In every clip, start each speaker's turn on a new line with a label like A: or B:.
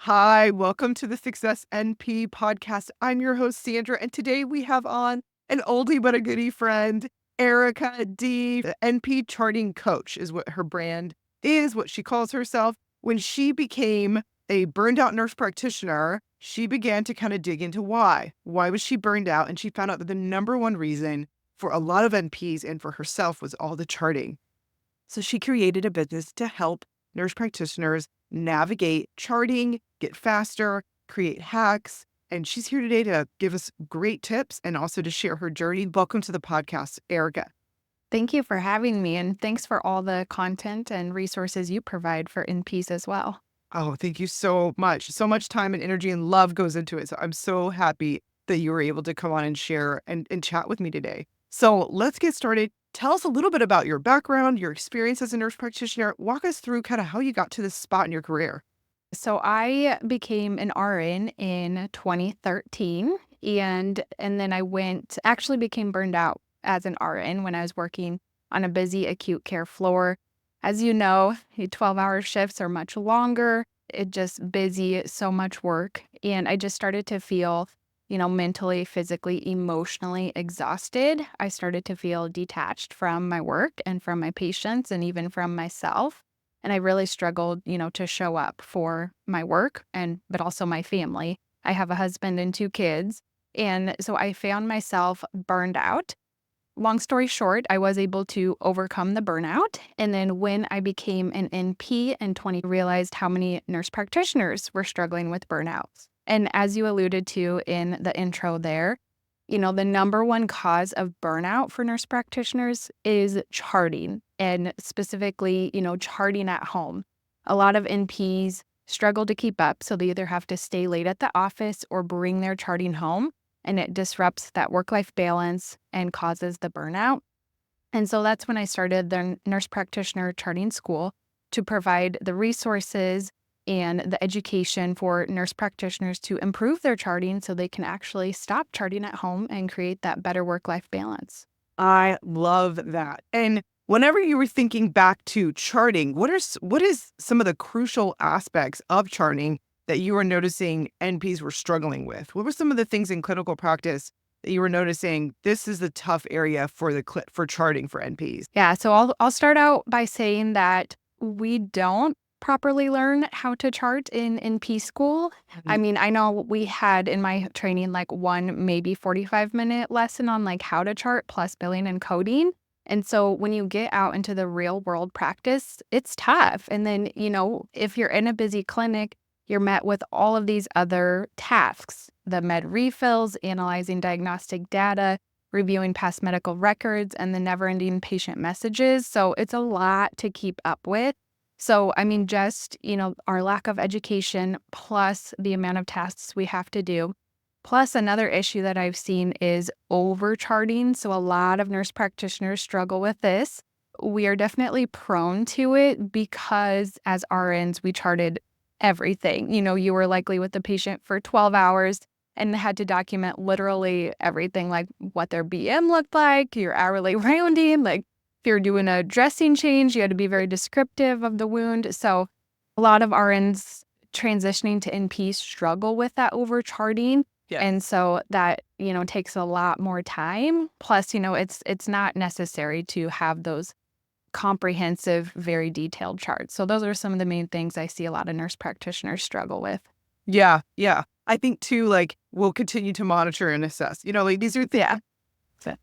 A: Hi, welcome to the Success NP podcast. I'm your host, Sandra, and today we have on an oldie but a goodie friend, Erica D. The NP charting coach is what her brand is, what she calls herself. When she became a burned out nurse practitioner, she began to kind of dig into why. Why was she burned out? And she found out that the number one reason for a lot of NPs and for herself was all the charting. So she created a business to help nurse practitioners navigate charting, get faster, create hacks. And she's here today to give us great tips and also to share her journey. Welcome to the podcast, Erica.
B: Thank you for having me, and thanks for all the content and resources you provide for NPs as well.
A: Oh, thank you so much. So much time and energy and love goes into it. So I'm so happy that you were able to come on and share and chat with me today. So let's get started. Tell us a little bit about your background, your experience as a nurse practitioner. Walk us through kind of how you got to this spot in your career.
B: So I became an RN in 2013, and then I actually became burned out as an RN when I was working on a busy acute care floor. As you know, 12-hour shifts are much longer. It just busy, so much work, and I just started to feel mentally, physically, emotionally exhausted. I started to feel detached from my work and from my patients and even from myself. And I really struggled, to show up for my work but also my family. I have a husband and 2 kids. And so I found myself burned out. Long story short, I was able to overcome the burnout. And then when I became an NP in 20, realized how many nurse practitioners were struggling with burnouts. And as you alluded to in the intro there, the number one cause of burnout for nurse practitioners is charting, and specifically, charting at home. A lot of NPs struggle to keep up, so they either have to stay late at the office or bring their charting home, and it disrupts that work-life balance and causes the burnout. And so that's when I started the nurse practitioner charting school to provide the resources and the education for nurse practitioners to improve their charting so they can actually stop charting at home and create that better work-life balance.
A: I love that. And whenever you were thinking back to charting, what is some of the crucial aspects of charting that you were noticing NPs were struggling with? What were some of the things in clinical practice that you were noticing this is the tough area for charting for NPs?
B: Yeah, so I'll start out by saying that we don't properly learn how to chart in NP school. I mean, I know we had in my training like one, maybe 45-minute lesson on like how to chart plus billing and coding. And so when you get out into the real world practice, it's tough. And then, if you're in a busy clinic, you're met with all of these other tasks, the med refills, analyzing diagnostic data, reviewing past medical records, and the never-ending patient messages. So it's a lot to keep up with. So, I mean, just, our lack of education plus the amount of tasks we have to do. Plus, another issue that I've seen is overcharting. So a lot of nurse practitioners struggle with this. We are definitely prone to it because as RNs, we charted everything. You were likely with the patient for 12 hours and had to document literally everything, like what their BM looked like, your hourly rounding, like if you're doing a dressing change, you had to be very descriptive of the wound. So a lot of RNs transitioning to NP struggle with that overcharting.
A: Yeah.
B: And so that, takes a lot more time. Plus, it's not necessary to have those comprehensive, very detailed charts. So those are some of the main things I see a lot of nurse practitioners struggle with.
A: Yeah. I think too, like we'll continue to monitor and assess. Like these are things that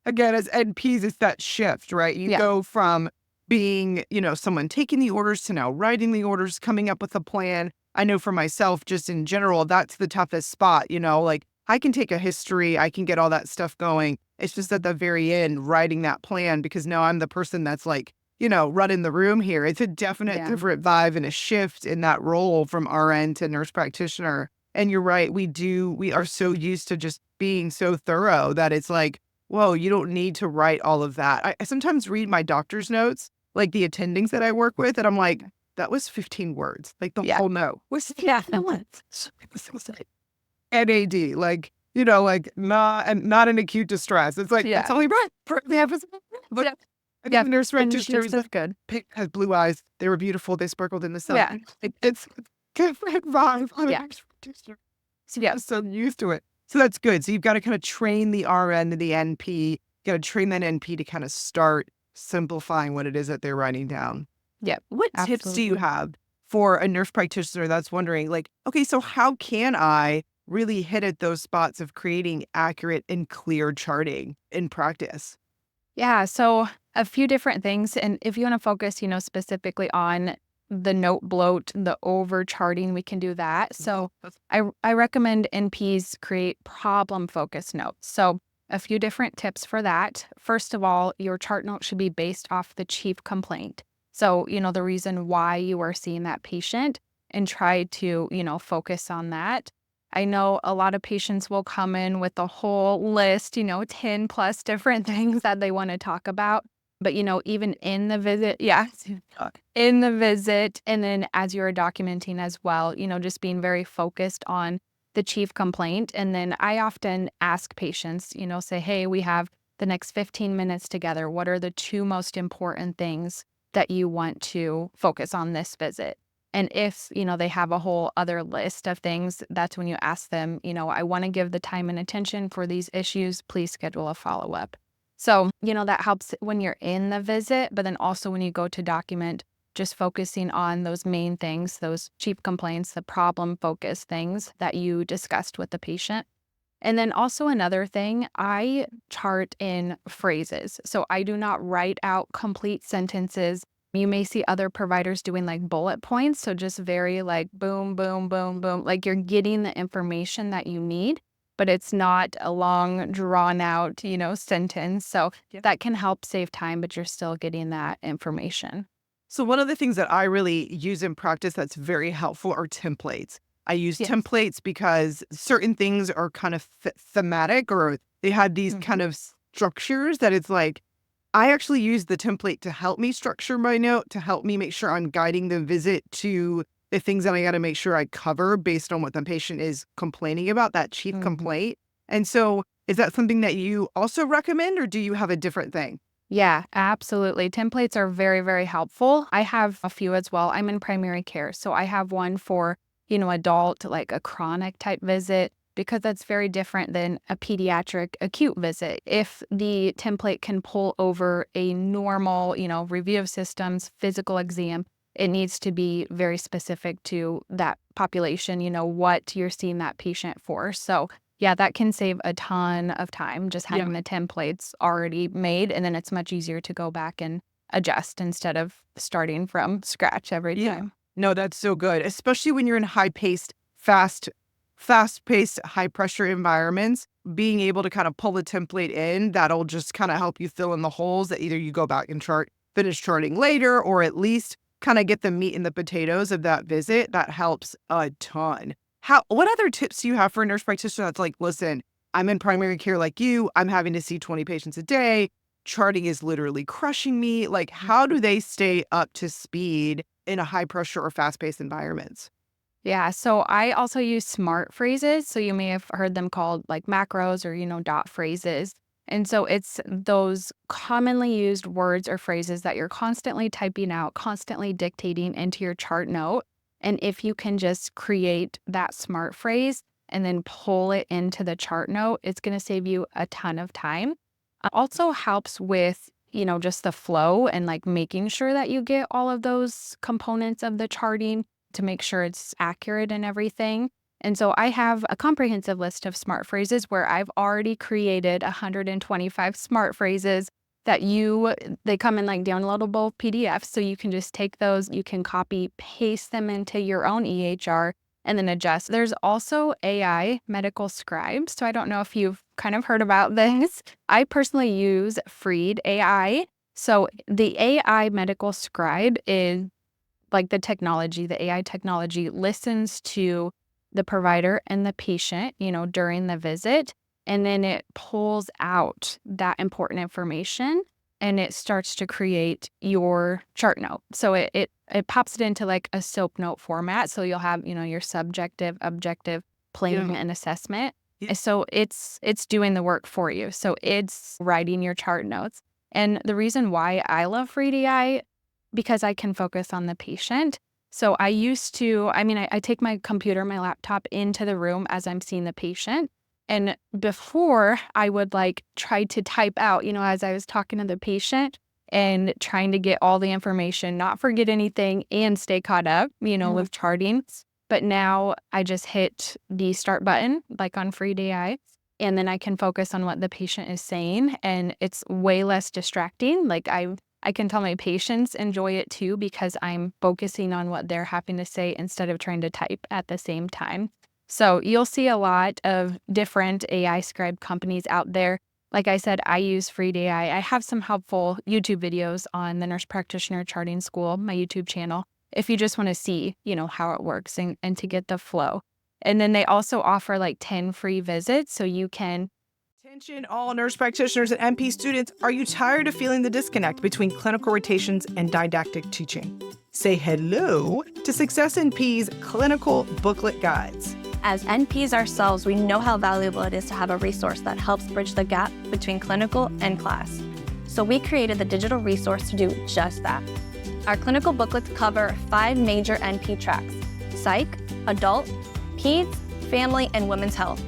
A: again, as NPs, it's that shift, right? You go from being, someone taking the orders to now writing the orders, coming up with a plan. I know for myself, just in general, that's the toughest spot, like I can take a history, I can get all that stuff going. It's just at the very end, writing that plan, because now I'm the person that's like, running the room here. It's a definite different vibe and a shift in that role from RN to nurse practitioner. And you're right, we are so used to just being so thorough that it's like, whoa, you don't need to write all of that. I sometimes read my doctor's notes, like the attendings that I work with, and I'm like, that was 15 words, like the whole note. NAD, like, like not an acute distress. It's like, that's only right. I think
B: Yeah,
A: the nurse
B: friendship
A: practitioner
B: is good.
A: has blue eyes. They were beautiful. They sparkled in the
B: Yeah.
A: sun. It's different vibe on a
B: Yeah.
A: nurse practitioner. So
B: Yeah.
A: I'm so used to it. So that's good. So you've got to kind of train the RN and the NP. You got to train that NP to kind of start simplifying what it is that they're writing down.
B: Yep.
A: What tips do you
B: Absolutely.
A: have for a nurse practitioner that's wondering, like, okay, so how can I really hit at those spots of creating accurate and clear charting in practice?
B: Yeah, so a few different things. And if you want to focus, specifically on the note bloat, the over charting, we can do that. So I recommend NPs create problem focused notes. So a few different tips for that. First of all, your chart note should be based off the chief complaint. So, the reason why you are seeing that patient and try to, focus on that. I know a lot of patients will come in with a whole list, 10 plus different things that they want to talk about. But, even in the visit, yeah, in the visit, and then as you're documenting as well, just being very focused on the chief complaint. And then I often ask patients, say, hey, we have the next 15 minutes together. What are the two most important things that you want to focus on this visit? And if, they have a whole other list of things, that's when you ask them, I want to give the time and attention for these issues. Please schedule a follow-up. So, that helps when you're in the visit, but then also when you go to document, just focusing on those main things, those chief complaints, the problem-focused things that you discussed with the patient. And then also another thing, I chart in phrases. So I do not write out complete sentences. You may see other providers doing like bullet points. So just very like boom, boom, boom, boom. Like you're getting the information that you need, but it's not a long, drawn out, sentence. So that can help save time, but you're still getting that information.
A: So one of the things that I really use in practice that's very helpful are templates. I use
B: Yes.
A: templates because certain things are kind of thematic, or they had these kind of structures that it's like, I actually use the template to help me structure my note, to help me make sure I'm guiding the visit to the things that I got to make sure I cover based on what the patient is complaining about, that chief complaint. And so is that something that you also recommend, or do you have a different thing?
B: Yeah, absolutely. Templates are very, very helpful. I have a few as well. I'm in primary care. So I have one for, adult, like a chronic type visit, because that's very different than a pediatric acute visit. If the template can pull over a normal, review of systems, physical exam, it needs to be very specific to that population, what you're seeing that patient for. So yeah, that can save a ton of time just having the templates already made, and then it's much easier to go back and adjust instead of starting from scratch every time.
A: No, that's so good, especially when you're in high-paced, fast-paced, high-pressure environments. Being able to kind of pull a template in, that'll just kind of help you fill in the holes that either you go back and finish charting later, or at least kind of get the meat and the potatoes of that visit. That helps a ton. What other tips do you have for a nurse practitioner that's like, listen, I'm in primary care like you, I'm having to see 20 patients a day, charting is literally crushing me. Like, how do they stay up to speed in a high pressure or fast paced environments?
B: Yeah, so I also use smart phrases. So you may have heard them called like macros or, dot phrases. And so it's those commonly used words or phrases that you're constantly typing out, constantly dictating into your chart note. And if you can just create that smart phrase and then pull it into the chart note, it's going to save you a ton of time. Also helps with, just the flow and like making sure that you get all of those components of the charting to make sure it's accurate and everything. And so I have a comprehensive list of smart phrases where I've already created 125 smart phrases that they come in like downloadable PDFs. So you can just take those, you can copy, paste them into your own EHR and then adjust. There's also AI medical scribes. So I don't know if you've kind of heard about this. I personally use Freed AI. So the AI medical scribe is like the AI technology listens to the provider and the patient, during the visit, and then it pulls out that important information and it starts to create your chart note. So it pops it into like a SOAP note format. So you'll have, your subjective, objective, planning, and assessment.
A: Yeah.
B: And so it's doing the work for you. So it's writing your chart notes. And the reason why I love Free AI, because I can focus on the patient. So I used to, I take my computer, my laptop into the room as I'm seeing the patient. And before I would like try to type out, as I was talking to the patient and trying to get all the information, not forget anything and stay caught up, with charting. But now I just hit the start button, like on Free AI, and then I can focus on what the patient is saying, and it's way less distracting. Like I can tell my patients enjoy it too because I'm focusing on what they're having to say instead of trying to type at the same time. So you'll see a lot of different AI scribe companies out there. Like I said, I use Free AI. I have some helpful YouTube videos on the Nurse Practitioner Charting School, my YouTube channel, if you just want to see, how it works and to get the flow. And then they also offer like 10 free visits so you can.
A: Attention all nurse practitioners and NP students, are you tired of feeling the disconnect between clinical rotations and didactic teaching? Say hello to Success NP's clinical booklet guides.
C: As NPs ourselves, we know how valuable it is to have a resource that helps bridge the gap between clinical and class. So we created the digital resource to do just that. Our clinical booklets cover 5 major NP tracks: psych, adult, peds, family, and women's health.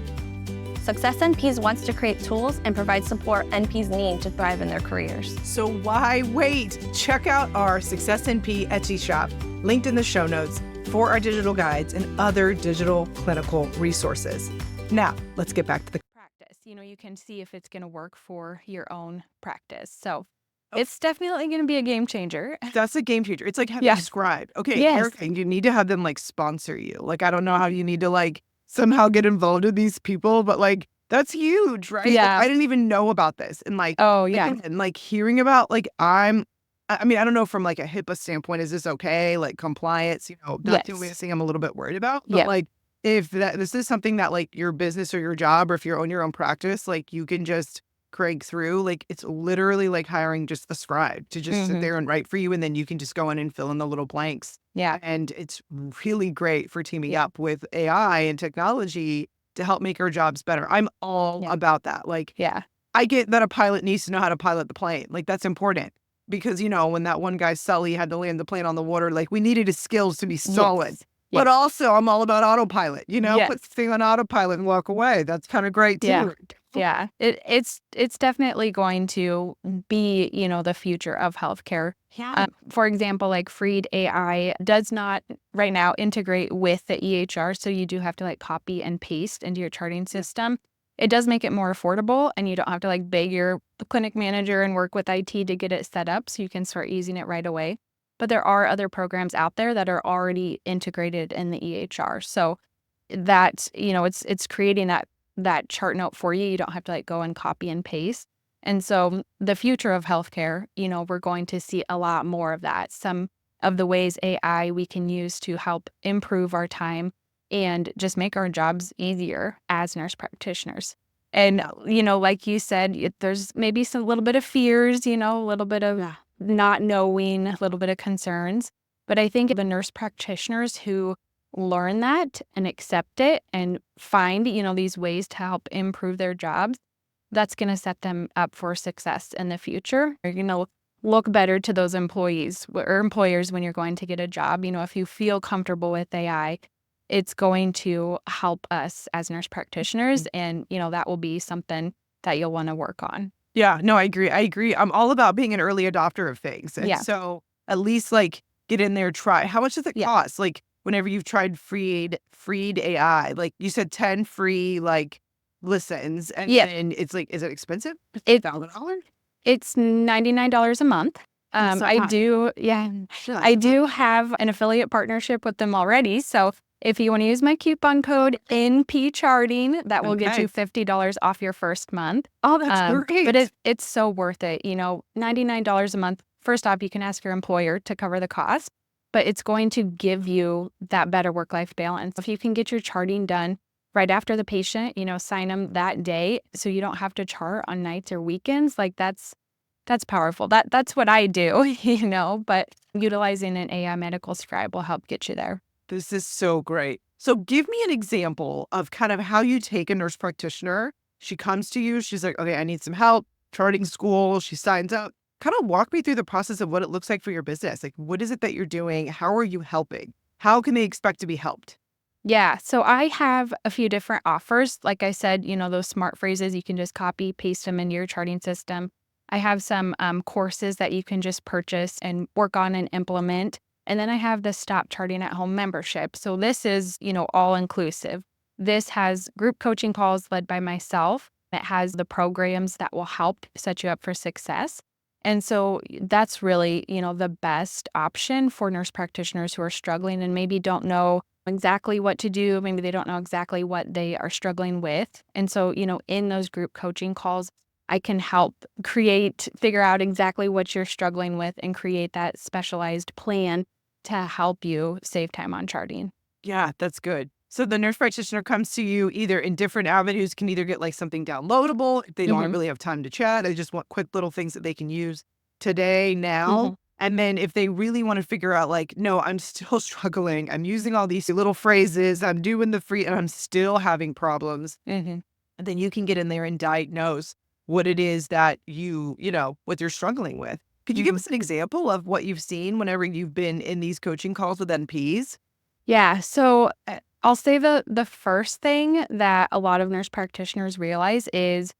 C: Success NPs wants to create tools and provide support NPs need to thrive in their careers.
A: So why wait? Check out our Success NP Etsy shop, linked in the show notes, for our digital guides and other digital clinical resources. Now, let's get back to the
B: practice. You can see if it's going to work for your own practice. So it's definitely going to be a game changer.
A: That's a game changer. It's like having a scribe. Okay,
B: yes.
A: Erica, you need to have them like sponsor you. Like, I don't know how you need to like somehow get involved with these people, but like that's huge, right?
B: Yeah.
A: Like, I didn't even know about this. And like, and like hearing about like I don't know from like a HIPAA standpoint, is this okay? Like compliance, that's the only thing I'm a little bit worried about. But like if this is something that like your business or your job, or if you own your own practice, like you can just crank through, like it's literally like hiring just a scribe to just sit there and write for you. And then you can just go in and fill in the little blanks.
B: Yeah.
A: And it's really great for teaming up with AI and technology to help make our jobs better. I'm all about that. Like, I get that a pilot needs to know how to pilot the plane. Like that's important. Because, when that one guy, Sully, had to land the plane on the water, like we needed his skills to be solid. Yes. But also I'm all about autopilot, put the thing on autopilot and walk away. That's kind of great too.
B: Yeah. It's definitely going to be, the future of healthcare.
A: Yeah.
B: For example, like Free AI does not right now integrate with the EHR. So you do have to like copy and paste into your charting system. It does make it more affordable, and you don't have to like beg your clinic manager and work with IT to get it set up, so you can start using it right away. But there are other programs out there that are already integrated in the EHR. So that, it's creating that chart note for you. You don't have to like go and copy and paste. And so the future of healthcare, we're going to see a lot more of that. Some of the ways AI we can use to help improve our time and just make our jobs easier as nurse practitioners. And, like you said, there's maybe a little bit of fears, a little bit of not knowing, a little bit of concerns. But I think the nurse practitioners who learn that and accept it and find, these ways to help improve their jobs, that's going to set them up for success in the future. You're going to look better to those employees or employers when you're going to get a job. If you feel comfortable with AI, it's going to help us as nurse practitioners. And, that will be something that you'll want to work on.
A: Yeah, no, I agree. I'm all about being an early adopter of things. And so at least like get in there, try. How much does it cost? Like whenever you've tried Freed AI, like you said 10 free like listens. And then it's like, is it expensive? It's $1,000?
B: It's $99 a month. I do have an affiliate partnership with them already. So if you want to use my coupon code NP Charting, that will get you $50 off your first month.
A: Oh, that's great.
B: But it's so worth it. $99 a month. First off, you can ask your employer to cover the cost, but it's going to give you that better work-life balance. If you can get your charting done right after the patient, sign them that day so you don't have to chart on nights or weekends, like that's powerful. That's what I do, but utilizing an AI medical scribe will help get you there.
A: This is so great. So give me an example of kind of how you take a nurse practitioner. She comes to you. She's like, okay, I need some help. charting school. She signs up. Kind of walk me through the process of what it looks like for your business. Like, what is it that you're doing? How are you helping? How can they expect to be helped?
B: Yeah, so I have a few different offers. Like I said, those smart phrases, you can just copy, paste them into your charting system. I have some courses that you can just purchase and work on and implement. And then I have the Stop Charting at Home membership. So this is, all inclusive. This has group coaching calls led by myself. It has the programs that will help set you up for success. And so that's really, the best option for nurse practitioners who are struggling and maybe don't know exactly what to do. Maybe they don't know exactly what they are struggling with. And so, in those group coaching calls, I can help figure out exactly what you're struggling with and create that specialized plan to help you save time on charting.
A: Yeah, that's good. So the nurse practitioner comes to you either in different avenues, can either get like something downloadable if they don't really have time to chat. They just want quick little things that they can use today, now. And then if they really want to figure out like, no, I'm still struggling. I'm using all these little phrases. I'm doing the free and I'm still having problems. And then you can get in there and diagnose what it is that what you're struggling with. Could you give us an example of what you've seen whenever you've been in these coaching calls with NPs?
B: Yeah. So I'll say the first thing that a lot of nurse practitioners realize is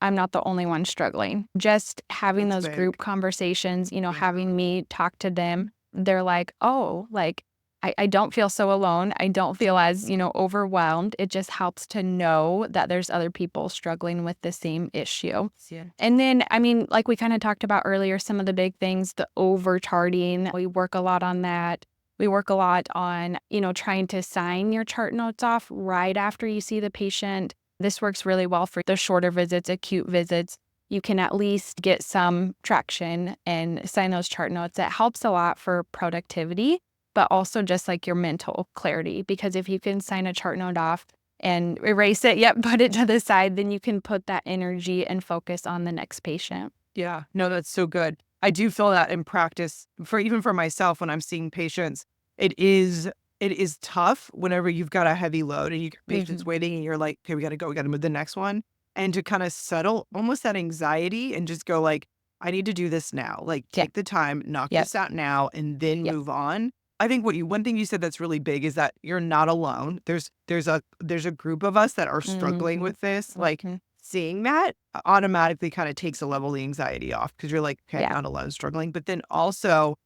B: I'm not the only one struggling. Just having
A: That's
B: those
A: big.
B: group conversations, having me talk to them, they're like, oh, like I don't feel so alone. I don't feel as, overwhelmed. It just helps to know that there's other people struggling with the same issue.
A: Yeah.
B: And then, like we kind of talked about earlier, some of the big things, the overcharting, we work a lot on that. We work a lot on, trying to sign your chart notes off right after you see the patient. This works really well for the shorter visits, acute visits. You can at least get some traction and sign those chart notes. It helps a lot for productivity, but also just like your mental clarity. Because if you can sign a chart note off and erase it, put it to the side, then you can put that energy and focus on the next patient.
A: Yeah, no, that's so good. I do feel that in practice even for myself when I'm seeing patients, it is tough whenever you've got a heavy load and you got patients waiting and you're like, okay, we got to move the next one. And to kind of settle almost that anxiety and just go like, I need to do this now. Like take the time, knock this out now, and then move on. I think one thing you said that's really big is that you're not alone. There's a group of us that are struggling with this. Like seeing that automatically kind of takes a level of the anxiety off because you're like, okay, I'm not alone struggling. But then also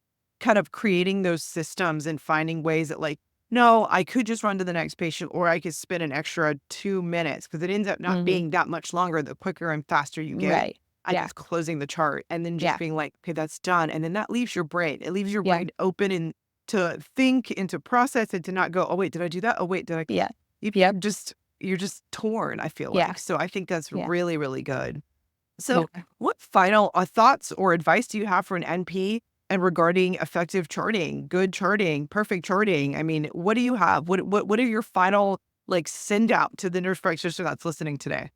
A: kind of creating those systems and finding ways that like, no, I could just run to the next patient or I could spend an extra 2 minutes because it ends up not being that much longer the quicker and faster you get.
B: Right.
A: I just closing the chart and then just being like, okay, that's done. And then that leaves your brain. It leaves your brain open and to think and to process and to not go, oh, wait, did I do that? Oh, wait, did I?
B: Yeah.
A: You're just torn, I feel like. So I think that's really, really good. So what final thoughts or advice do you have for an NP and regarding effective charting, good charting, perfect charting? I mean, what do you have? What are your final like send out to the nurse practitioner that's listening today?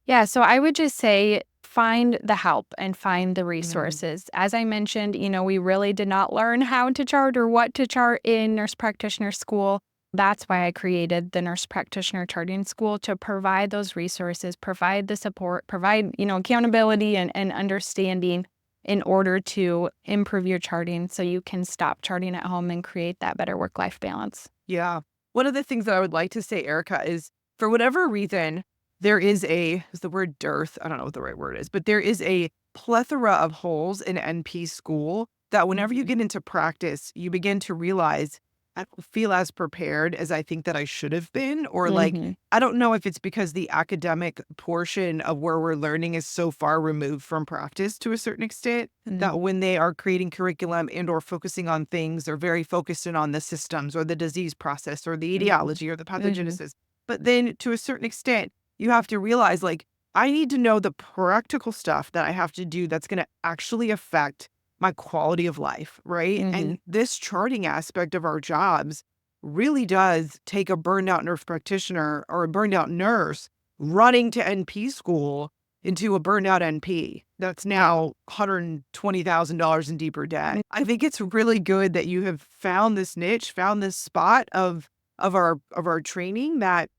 B: Yeah, so I would just say find the help and find the resources. As I mentioned, we really did not learn how to chart or what to chart in nurse practitioner school. That's why I created the nurse practitioner charting school to provide those resources, provide the support, provide, accountability and understanding in order to improve your charting so you can stop charting at home and create that better work-life balance.
A: Yeah. One of the things that I would like to say, Erica, is for whatever reason, there is the word dearth. I don't know what the right word is, but there is a plethora of holes in NP school that whenever you get into practice, you begin to realize I don't feel as prepared as I think that I should have been. Or like, I don't know if it's because the academic portion of where we're learning is so far removed from practice to a certain extent that when they are creating curriculum and or focusing on things, they're very focused in on the systems or the disease process or the etiology or the pathogenesis. But then to a certain extent, you have to realize like, I need to know the practical stuff that I have to do that's going to actually affect my quality of life, right? And this charting aspect of our jobs really does take a burned out nurse practitioner or a burned out nurse running to NP school into a burned out NP that's now $120,000 in deeper debt. I think it's really good that you have found this niche, found this spot of our training that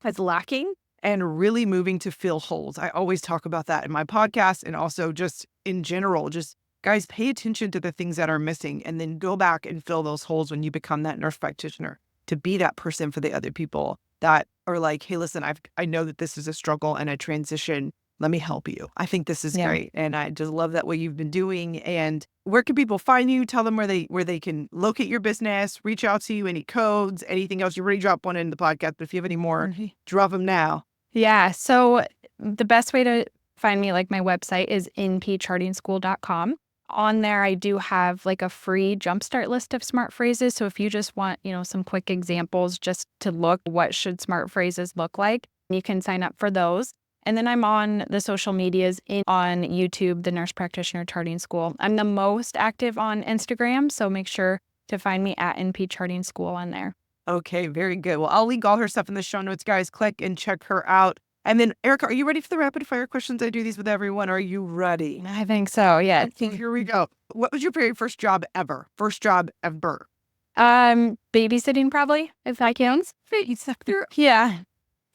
A: is lacking and really moving to fill holes. I always talk about that in my podcast and also just in general. Just guys, pay attention to the things that are missing and then go back and fill those holes when you become that nurse practitioner, to be that person for the other people that are like, hey, listen, I know that this is a struggle and a transition. Let me help you. I think this is great. And I just love that what you've been doing. And where can people find you? Tell them where they can locate your business, reach out to you, any codes, anything else. You already dropped one in the podcast, but if you have any more, drop them now.
B: Yeah. So the best way to find me, like my website is npchartingschool.com. On there, I do have like a free jumpstart list of smart phrases. So if you just want, some quick examples just to look, what should smart phrases look like, you can sign up for those. And then I'm on the social medias on YouTube, the Nurse Practitioner Charting School. I'm the most active on Instagram, so make sure to find me at NP Charting School on there.
A: Okay, very good. Well, I'll link all her stuff in the show notes, guys. Click and check her out. And then, Erica, are you ready for the rapid fire questions? I do these with everyone. Are you ready?
B: I think so, yeah.
A: Here we go. What was your very first job ever? First job ever?
B: Babysitting, probably, if that counts.
A: Babysitter?
B: Yeah.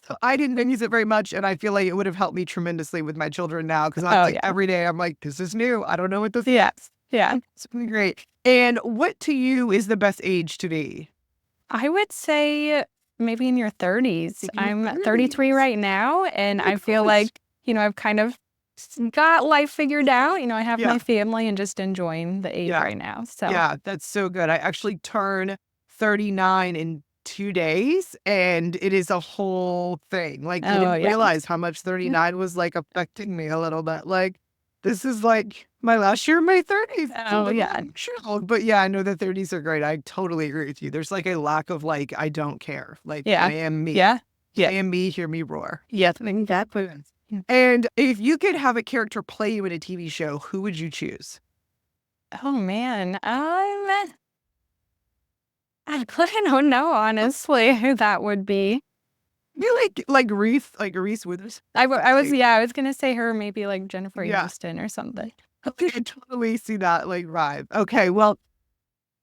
A: So I didn't use it very much, and I feel like it would have helped me tremendously with my children now, because every day I'm like, this is new. I don't know what this is.
B: Yeah.
A: It's been great. And what to you is the best age to be?
B: I would say maybe in your 30s. I'm 33 right now, and I feel like, I've kind of got life figured out. I have my family and just enjoying the age right now. So
A: yeah, that's so good. I actually turn 39 in 2 days, and it is a whole thing. Like, I didn't realize how much 39 was like affecting me a little bit. Like, this is like my last year of my 30s.
B: Oh, yeah.
A: But yeah, I know the 30s are great. I totally agree with you. There's like a lack of like, I don't care. Like, I am me.
B: Yeah.
A: I am me, hear me roar.
B: Yes, exactly.
A: And if you could have a character play you in a TV show, who would you choose?
B: Oh, man. I don't know, honestly, who that would be.
A: You like Reese Witherspoon.
B: I was gonna say her, maybe like Jennifer Aniston or something.
A: I totally see that like vibe. Okay, well,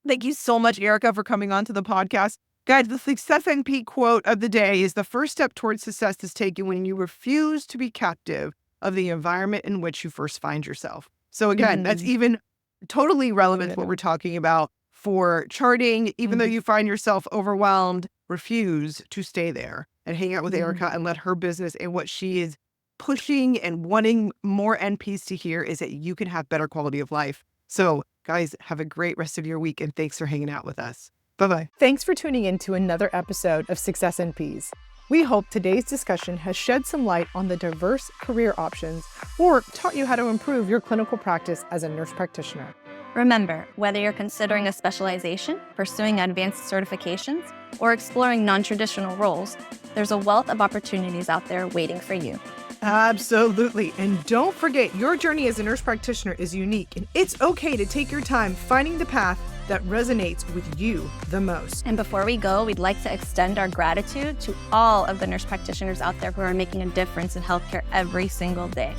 A: thank you so much, Erica, for coming on to the podcast. Guys, the Success NP quote of the day is: the first step towards success is taken when you refuse to be captive of the environment in which you first find yourself. So again, that's even totally relevant to what we're talking about for charting. Even though you find yourself overwhelmed, refuse to stay there and hang out with Erica and let her business and what she is pushing and wanting more NPs to hear is that you can have better quality of life. So guys, have a great rest of your week, and thanks for hanging out with us. Bye-bye. Thanks for tuning in to another episode of Success NPs. We hope today's discussion has shed some light on the diverse career options or taught you how to improve your clinical practice as a nurse practitioner.
C: Remember, whether you're considering a specialization, pursuing advanced certifications, or exploring non-traditional roles, there's a wealth of opportunities out there waiting for you.
A: Absolutely. And don't forget, your journey as a nurse practitioner is unique, and it's okay to take your time finding the path that resonates with you the most.
C: And before we go, we'd like to extend our gratitude to all of the nurse practitioners out there who are making a difference in healthcare every single day.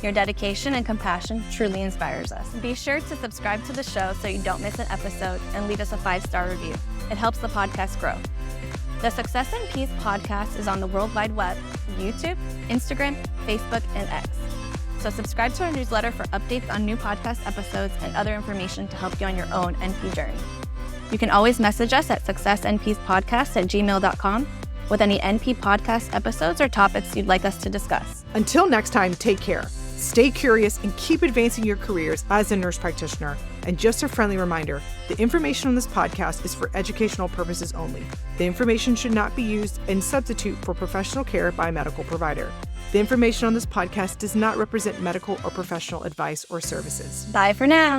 C: Your dedication and compassion truly inspires us. Be sure to subscribe to the show so you don't miss an episode, and leave us a 5-star review. It helps the podcast grow. The Success NPs podcast is on the World Wide Web, YouTube, Instagram, Facebook, and X. So subscribe to our newsletter for updates on new podcast episodes and other information to help you on your own NP journey. You can always message us at successnpspodcast@gmail.com with any NP podcast episodes or topics you'd like us to discuss.
A: Until next time, take care. Stay curious and keep advancing your careers as a nurse practitioner. And just a friendly reminder, the information on this podcast is for educational purposes only. The information should not be used in substitute for professional care by a medical provider. The information on this podcast does not represent medical or professional advice or services.
C: Bye for now.